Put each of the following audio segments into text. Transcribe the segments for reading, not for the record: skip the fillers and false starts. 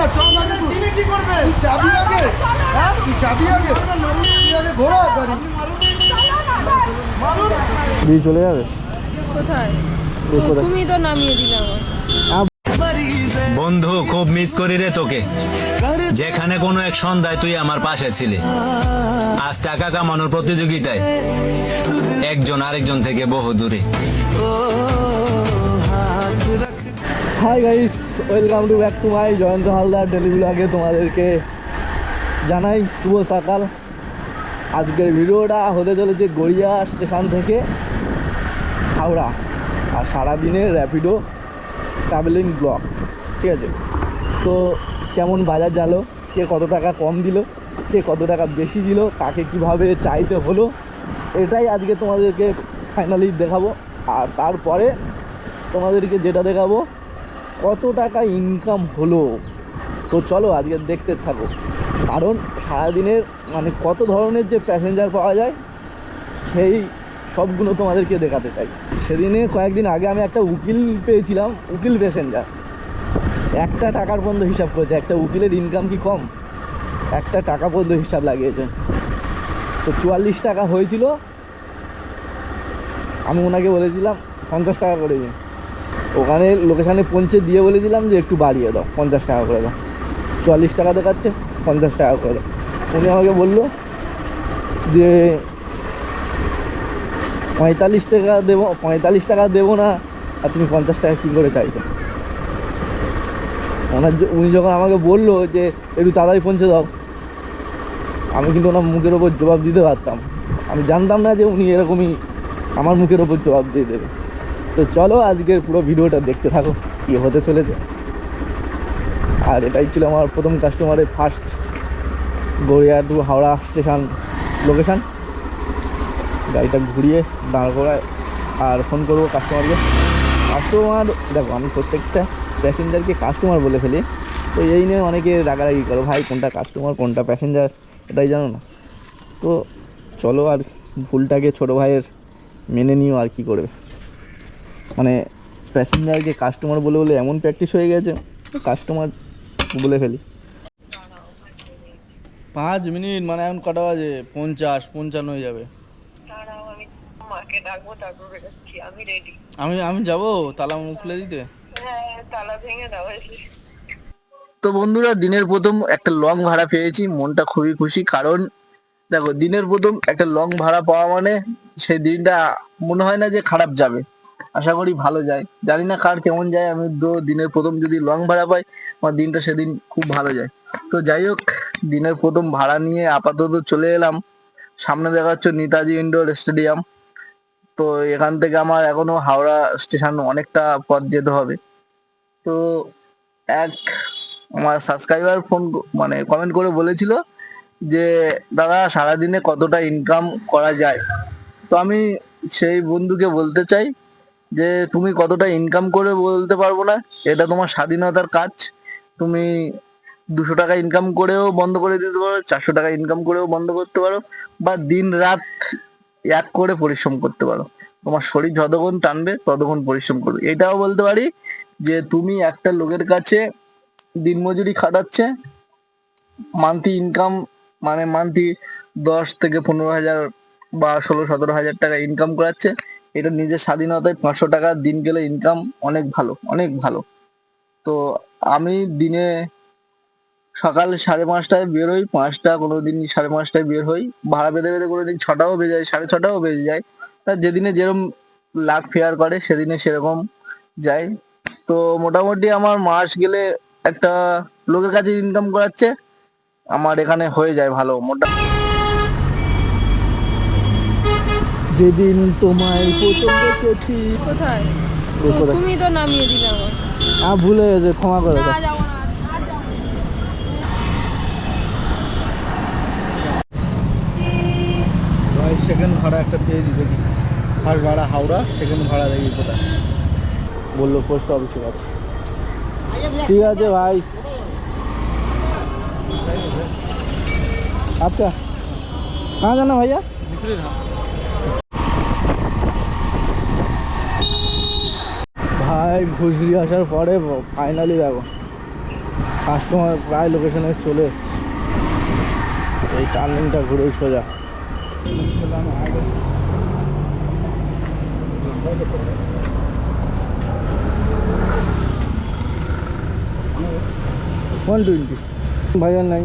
না, চল আগে কি করবে? চাবি আগে, হ্যাঁ তুই চাবি আগে, ঘোরা গাড়ি দিয়ে চলে যাবে কোথায়? তুমি তো নামিয়ে দিলে আমার। বন্ধু খুব মিস করি রে তোকে, যেখানে কোনো এক সন্ধ্যায় তুই আমার পাশে ছিলি। আজ টাকা কামানোর প্রতিযোগিতায় একজন আরেকজন থেকে বহু দূরে। Hi guys, welcome to back to my Jayanta Haldar daily ব্লগে তোমাদেরকে জানাই শুভ সকাল। আজকের ভিডিওটা হতে চলেছে গড়িয়া স্টেশন থেকে হাওড়া, আর সারাদিনের র্যাপিডো ট্রাভেলিং ব্লগ। ঠিক আছে, তো কেমন বাজার গেল, কে কত টাকা কম দিল, কে কত টাকা বেশি দিল, কাকে কিভাবে চাইতে হলো, এটাই আজকে তোমাদেরকে ফাইনালি দেখাবো। আর তারপরে তোমাদেরকে যেটা দেখাবো কত টাকা ইনকাম হলো। তো চলো আজকে দেখতে থাকো, কারণ সারাদিনের মানে কত ধরনের যে প্যাসেঞ্জার পাওয়া যায় সেই সবগুলো তোমাদেরকে দেখাতে চাই। সেদিনে কয়েকদিন আগে আমি একটা উকিল পেয়েছিলাম, উকিল প্যাসেঞ্জার, একটা টাকার পর্যন্ত হিসাব করেছে। একটা উকিলের ইনকাম কি কম? একটা টাকা পর্যন্ত হিসাব লাগিয়েছে। তো 44 টাকা হয়েছিল, আমি ওনাকে বলেছিলাম 50 টাকা করে দিন। ওখানে লোকেশানে পৌঁছে দিয়ে বলেছিলাম যে একটু বাড়িয়ে দাও, 50 টাকা করে দাও। 44 টাকা দেখাচ্ছে, 50 টাকা করে দাও। উনি আমাকে বললো যে 45 টাকা দেবো, 45 টাকা দেবো না, আর তুমি 50 টাকা কী করে চাইছো? উনি যখন আমাকে বললো যে একটু তাড়াতাড়ি পৌঁছে দাও, আমি কিন্তু ওনার মুখের ওপর জবাব দিতে পারতাম। আমি জানতাম না যে উনি এরকমই আমার মুখের ওপর জবাব দিয়ে দেবে। তো চলো আজকের পুরো ভিডিওটা দেখতে থাকো কী হতে চলেছে। আর এটাই ছিল আমার প্রথম কাস্টমারের first Garia to Howrah station location. গাড়িটা ঘুরিয়ে দাঁড় করায় আর ফোন করবো কাস্টমারকে। কাস্টমার দেখো, আমি প্রত্যেকটা প্যাসেঞ্জারকে কাস্টমার বলে ফেলি, তো এই নিয়ে অনেকে রাগারাগি করো, ভাই কোনটা কাস্টমার কোনটা প্যাসেঞ্জার এটাই জানো না। তো চলো আর ভুলটাকে ছোটো ভাইয়ের মেনে নিও, আর কি করবে। মানে প্যাসেঞ্জারকে কাস্টমার বলে বলে এমন প্র্যাকটিস হয়ে গেছে, কাস্টমার বলে ফেলি। 5 মিনিট মানে এখন কটা বাজে? 50-55 হয়ে যাবে। আমি যাবো তালা খুলে দিতে। তো বন্ধুরা, দিনের প্রথম একটা লং ভাড়া পেয়েছি, মনটা খুবই খুশি। কারণ দেখো, দিনের প্রথম একটা লং ভাড়া পাওয়া মানে সেই দিনটা মনে হয় না যে খারাপ যাবে, আশা করি ভালো যায়। জানি না কার কেমন যায়, আমি তো দিনের প্রথম যদি লং ভাড়া পাই আমার দিনটা সেদিন খুব ভালো যায়। তো যাই হোক, দিনের প্রথম ভাড়া নিয়ে আপাতত চলে এলাম। সামনে দেখা যাচ্ছে নেতাজি ইন্ডোর স্টেডিয়াম। তো এখান থেকে আমার এখনো হাওড়া স্টেশন অনেকটা পথ যেতে হবে। তো এক আমার সাবস্ক্রাইবার মানে কমেন্ট করে বলেছিল যে দাদা সারাদিনে কতটা ইনকাম করা যায়। তো আমি সেই বন্ধুকে বলতে চাই যে তুমি কতটা ইনকাম করে বলতে পারবো না, এটা তোমার স্বাধীনতার কাজ। তুমি 200 টাকা ইনকাম করেও বন্ধ করে দিতে পারো, 400 টাকা ইনকাম করেও বন্ধ করতে পারো, বা দিন রাত এক করে পরিশ্রম করতে পারো। তোমার শরীর যতক্ষণ টানবে ততক্ষণ পরিশ্রম করবে। এটাও বলতে পারি যে তুমি একটা লোকের কাছে দিনমজুরি খাটাচ্ছে, মান্থলি ইনকাম মানে মান্থলি 10 থেকে 15,000 বা 16-17 হাজার টাকা ইনকাম করাচ্ছে। এটা নিজের স্বাধীনতায় 500 টাকা দিন গেলে ইনকাম অনেক ভালো, অনেক ভালো। তো আমি দিনে সকাল 5:30টায় বের হই, 5টা কোনোদিন 5:30টায় বের হই, ভাড়া পেতে পেতে কোনোদিন 6টাও বেজে যায়, 6:30টাও বেজে যায়। তা যেদিনে যেরকম লাখ ফেয়ার করে সেদিনে সেরকম যাই। তো মোটামুটি আমার মাস গেলে একটা লোকের কাছে ইনকাম করাচ্ছে আমার এখানে হয়ে যায় ভালো মোটা। যেদিন তোমায় প্রথম দেখেছি। কোথায়? তুমি তো নামিয়ে দিলে আমার। ভুলে গেছে, ক্ষমা করে দাও। না যাবো না, আর যাবো না। সেকেন্ড ভাড়া একটা পেয়েছি, দেখি ফার্স্ট ভাড়া হাওড়া, সেকেন্ড ভাড়া দেখি কোথায়। বললো পোস্ট অফিসের কাছে। ঠিক আছে ভাই, आपका कहाँ जाना भैया? ভাই ঘুষরি আসার পরে ফাইনালি দেখো কাস্টমার প্রায় লোকেশনে চলে এসছে, এই টার্নিংটা ঘুরেই সোজা। वन 20 ভাইয়া নাই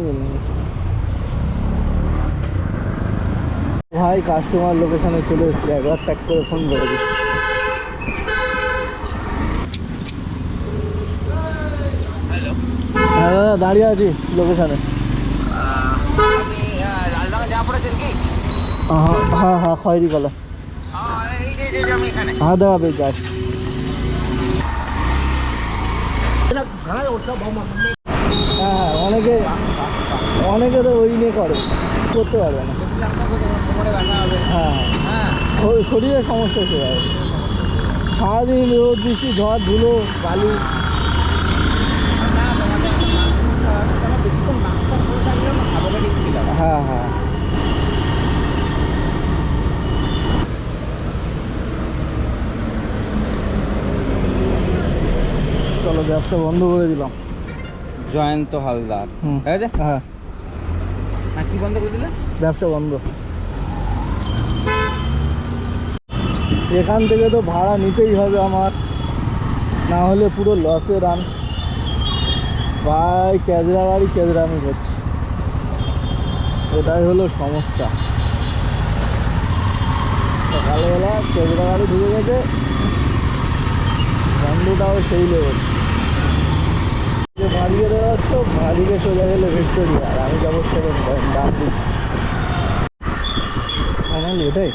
ভাই, কাস্টমার লোকেশনে চলে এসছে, একবার ট্যাগ করে ফোন করে দিই। হ্যাঁ দাদা, দাঁড়িয়ে আছি লোকেশনে। হ্যাঁ হ্যাঁ, খয়েরি কলা। হ্যাঁ দাদা, বেশ যাই। হ্যাঁ হ্যাঁ, অনেকে তো ওই নিয়ে করতে পারবে না। হ্যাঁ হ্যাঁ, শরীরের সমস্যা হতে পারে। সারাদিন রোদ বৃষ্টি ঝড় ধুলো বালু। হ্যাঁ হ্যাঁ, চলো ব্যবসা বন্ধ করে দিলাম। জয়ন্ত হালদার, হুম, ঠিক আছে। হ্যাঁ, কি বন্ধ করে দিলে? ব্যবসা বন্ধ। এখান থেকে তো ভাড়া নিতেই হবে আমার, না হলে পুরো লসে রান। প্রায় কেজরা গাড়ি কেজরামি করছে, এটাই হলো সমস্যা। সকালবেলা কেজরা গাড়ি ঢুকে গেছে, বন্ধটাও সেই লেভেল। যে বাড়িয়ে দেওয়া হচ্ছে, বাড়িকে সোজা গেলে ভিক্টোরিয়া, আর আমি যাবো সেকেন্ড পয়েন্ট ডান দিক। ফাইনালি এটাই।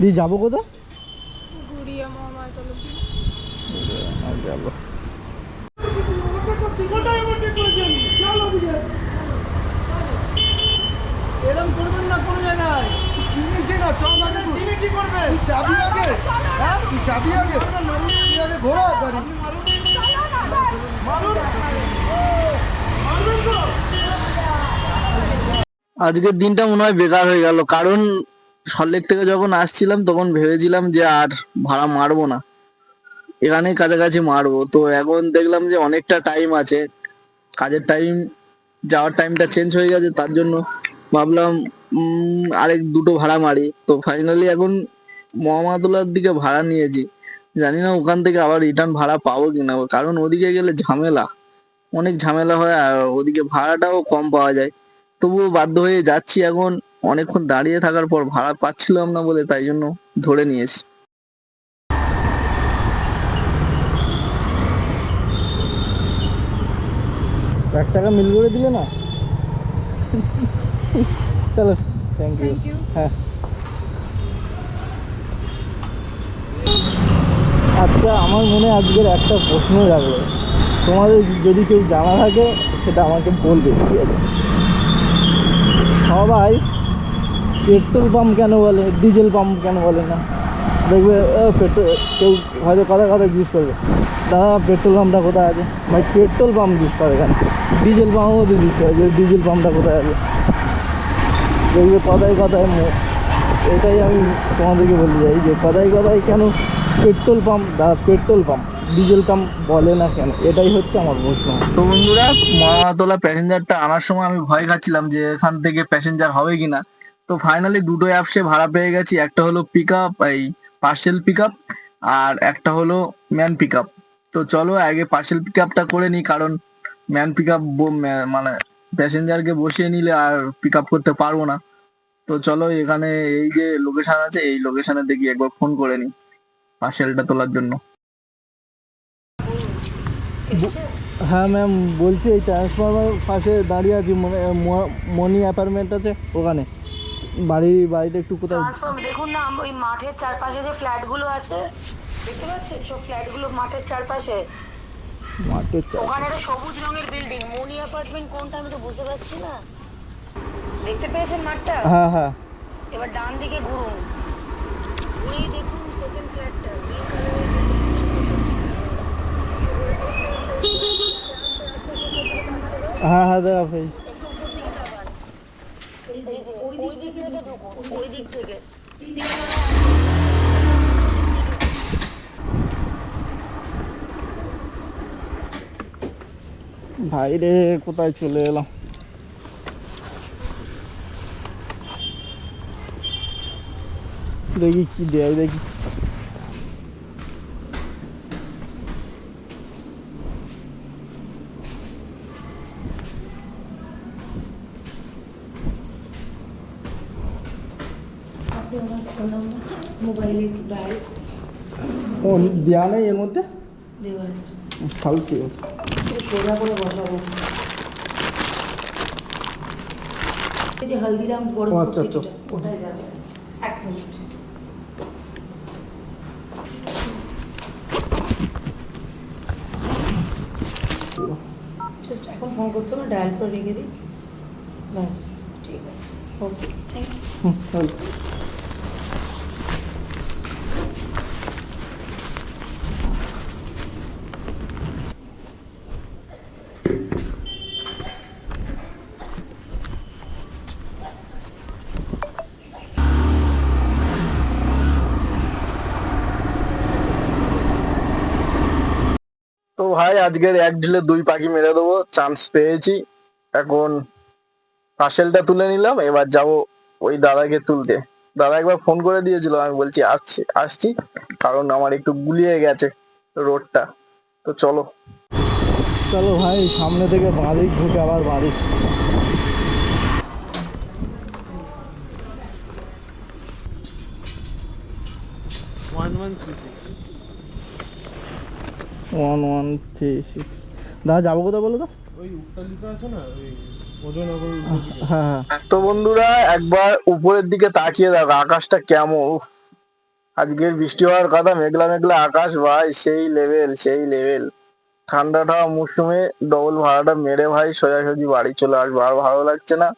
দি যাবো কোথায়? গুড়িয়া মামা চলো। যাবো। এরকম করবেন না কোনো জায়গায়, চিনিসই না। চল আগে, চিনি কি করবে? তুই চাবি আগে, হ্যাঁ তুই চাবি আগে, তুই আগে ঘোরা গাড়ি। আজকের দিনটা মনে হয় বেকার হয়ে গেল, কারণ সল্টলেক থেকে যখন আসছিলাম তখন ভেবেছিলাম যে আর ভাড়া মারবো না, এখানেই কাছাকাছি মারবো। তো এখন দেখলাম যে অনেকটা টাইম আছে, কাজের টাইম, যাওয়ার টাইমটা চেঞ্জ হয়ে গেছে, তার জন্য ভাবলাম আরেক দুটো ভাড়া মারি। তো ফাইনালি এখন মোহাম্মদুল্লাহর দিকে ভাড়া নিয়েছি, জানি না ওখান থেকে আবার রিটার্ন ভাড়া পাবো কিনা, কারণ ওদিকে গেলে ঝামেলা, অনেক ঝামেলা হয়, আর ওদিকে ভাড়াটাও কম পাওয়া যায়। তবুও বাধ্য হয়ে যাচ্ছি, এখন অনেকক্ষণ দাঁড়িয়ে থাকার পর ভাড়া পাচ্ছিলাম না বলে তাই জন্য ধরে নিয়েছি। ৳1 মিল করে দিলে না? চলো, থ্যাংক ইউ। হ্যাঁ, আচ্ছা, আমার মনে আজকের একটা প্রশ্ন জাগলো, তোমাদের যদি কেউ জানা থাকে সেটা আমাকে বলবে, ঠিক আছে? সবাই পেট্রোল পাম্প কেন বলে, ডিজেল পাম্প কেন বলে না? দেখবে পেট্রোল, কেউ হয়তো কথা জিজ্ঞেস করবে, দাদা পেট্রোল পাম্পটা কোথায় আছে? ভাই পেট্রোল পাম্প জিজ্ঞেস করে কেন, ডিজেল পাম্পও তো জিজ্ঞেস করে যে ডিজেল পাম্পটা কোথায় আছে। দেখবে কথায় এটাই আমি তোমাদেরকে বলতে চাই যে কথায় কেন petrol pump, petrol pump diesel pump বলে না কেন, এটাই হচ্ছে আমার প্রশ্ন। তো বন্ধুরা, মহাতলা প্যাসেঞ্জারটা আনার সময় আমি ভয় খাচ্ছিলাম যে এখান থেকে প্যাসেঞ্জার হবে কিনা। তো ফাইনালি দুটো অ্যাপসে ভাড়া পেয়ে গেছি, একটা হলো পিক আপ, এই পার্সেল পিক আপ, আর একটা হলো ম্যান পিক আপ। তো চলো আগে পার্সেল পিক আপটা করে নিই, কারণ ম্যান পিক আপ মানে প্যাসেঞ্জারকে বসিয়ে নিলে আর পিক আপ করতে পারবো না। তো চলো, এখানে এই যে লোকেশন আছে, এই লোকেশনে দেখি একবার ফোন করে নিই পার্সেলটা তোলার জন্য। হ্যাঁ ম্যাম, বলছি এই ট্রান্সফরমার পাশে দাঁড়িয়ে আছি, মনি অ্যাপার্টমেন্ট আছে ওখানে। বাড়িটা একটু কোথায়? দেখুন না, ওই মাঠের চারপাশে যে ফ্ল্যাটগুলো আছে, দেখতে পাচ্ছেন সব ফ্ল্যাটগুলো মাঠের চারপাশে। ওখানে একটা সবুজ রঙের বিল্ডিং, মনি অ্যাপার্টমেন্ট কোনটা আমি তো বুঝতে পারছি না। দেখতে পেয়েছেন মাঠটা? হ্যাঁ হ্যাঁ। এবার ডান দিকে ঘুরুন, ঘুরেই দেখুন সেকেন্ড ফ্ল্যাটটা, গ্রিন কালারের। হ্যাঁ হ্যাঁ, দেখা ভাই। একটু উপর দিকে তাকান, এই এই যে ওই দিক থেকে ঢুকুন, ওই দিক থেকে। ভাই রে, কোথায় চলে এলাম? দেখি কি দেয়, দেখি। আপনি আমার ফোন নাম্বার মোবাইলে ডাইরেক্ট ও দেওয়া নেই এর মধ্যে? দেওয়া আছে। তাহলে ঠিক আছে। সোজা করে বসাবো। এই যে হলদিরামস বড় ও, আচ্ছা, আচ্ছা। সিটিটা, ওটাই যাবে। এক মিনিট। জাস্ট এখন ফোন করতে হবে, ডায়াল করে রেখে দিই। ব্যাস, ঠিক আছে। ওকে, থ্যাংক ইউ। তো ভাই আজকের এক ঢিলে দুই পাখি মেরে দেবো, চান্স পেয়েছি। এখন পার্সেলটা তুলে নিলাম, এবার যাব ওই দাদাকে তুলতে। দাদা একবার ফোন করে দিয়েছিল, আমি বলছি আসছি, কারণ আমার একটু গুলিয়ে গেছে রোডটা। তো চলো চলো ভাই, সামনে থেকে বাঁদিক ঢুকে আবার বাঁদিক। One one three six. দাদা যাবো কোথায় বলো তো? হ্যাঁ। তো বন্ধুরা একবার উপরের দিকে তাকিয়ে দেখো, আকাশটা কেমন! উফ, আজকের বৃষ্টি হওয়ার কথা, মেঘলা মেঘলা আকাশ ভাই, সেই লেভেল সেই লেভেল। ঠান্ডাটা মৌসুমে ডবল ভাড়াটা মেরে ভাই সোজাসুজি বাড়ি চলে আসবো, আর ভালো লাগছে না।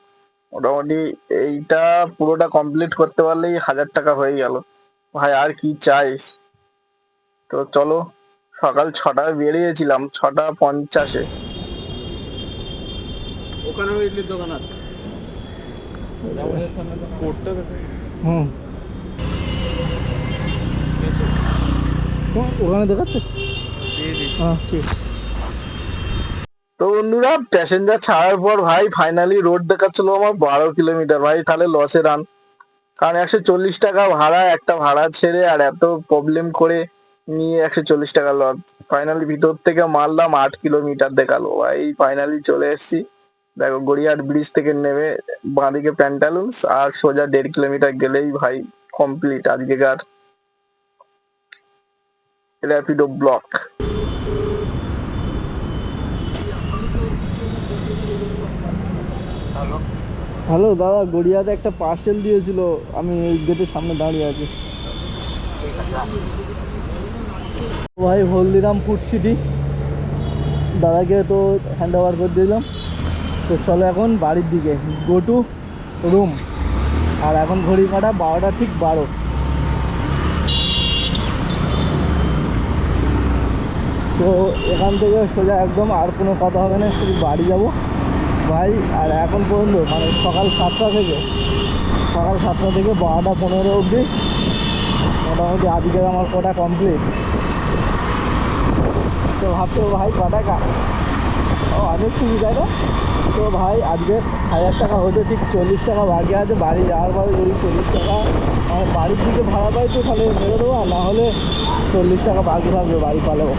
মোটামুটি এইটা পুরোটা কমপ্লিট করতে পারলেই 1000 টাকা হয়ে গেল ভাই, আর কি চাই। তো চলো, সকাল 6টায় বেরিয়েছিলাম, 6:50-এ। ওখানেও ইডলির দোকান আছে। হুম, ওখানে দেখাচ্ছে। হ্যাঁ, ঠিক। তো বন্ধুরা প্যাসেঞ্জার ছাড়ার পর ভাই ফাইনালি রোড দেখাচ্ছিল আমার 12 কিলোমিটার। ভাই তাহলে লসে রান, কারণ 140 টাকা ভাড়া, একটা ভাড়া ছেড়ে আর এত প্রবলেম করে নিয়ে 140 টাকা লস। ফাইনালি ভিতর থেকে মারলাম 8 কিলোমিটার দেখালো ভাই। ফাইনালি চলে এসেছি, দেখো গড়িয়াহাট ব্রিজ থেকে নেমে বাঁদিকে প্যান্টালুন্স, আর সোজা 1.5 কিলোমিটার গেলেই ভাই কমপ্লিট আজকেকার র্যাপিডো ব্লক। হ্যালো দাদা, গড়িয়াতে একটা পার্সেল দিয়েছিল, আমি এই গেটের সামনে দাঁড়িয়ে আছি। ভাই হলদিরাম ফুড সিটি, দাদাকে তো হ্যান্ড ওভার করে দিলাম। তো চলো এখন বাড়ির দিকে, গো টু রুম। আর এখন ঘড়ি কাটা 12টা ঠিক 12। তো এখান থেকে সোজা একদম, আর কোনো কথা হবে না, শুধু বাড়ি যাব ভাই। আর এখন পর্যন্ত মানে সকাল 7টা থেকে 12টা 15 অবধি মোটামুটি আজকের আমার কটা কমপ্লিট। তো ভাবছো ভাই কটা অনেক সুবিধা না। তো ভাই আজকে 1000 টাকা হতে ঠিক 40 টাকা বাকি আছে। বাড়ি যাওয়ার পরে যদি 40 টাকা আমার বাড়ির দিকে ভাড়া পাই তো তাহলে মেরে দেবো, আর না হলে 40 টাকা বাকি থাকবে, বাড়ি পালাবো।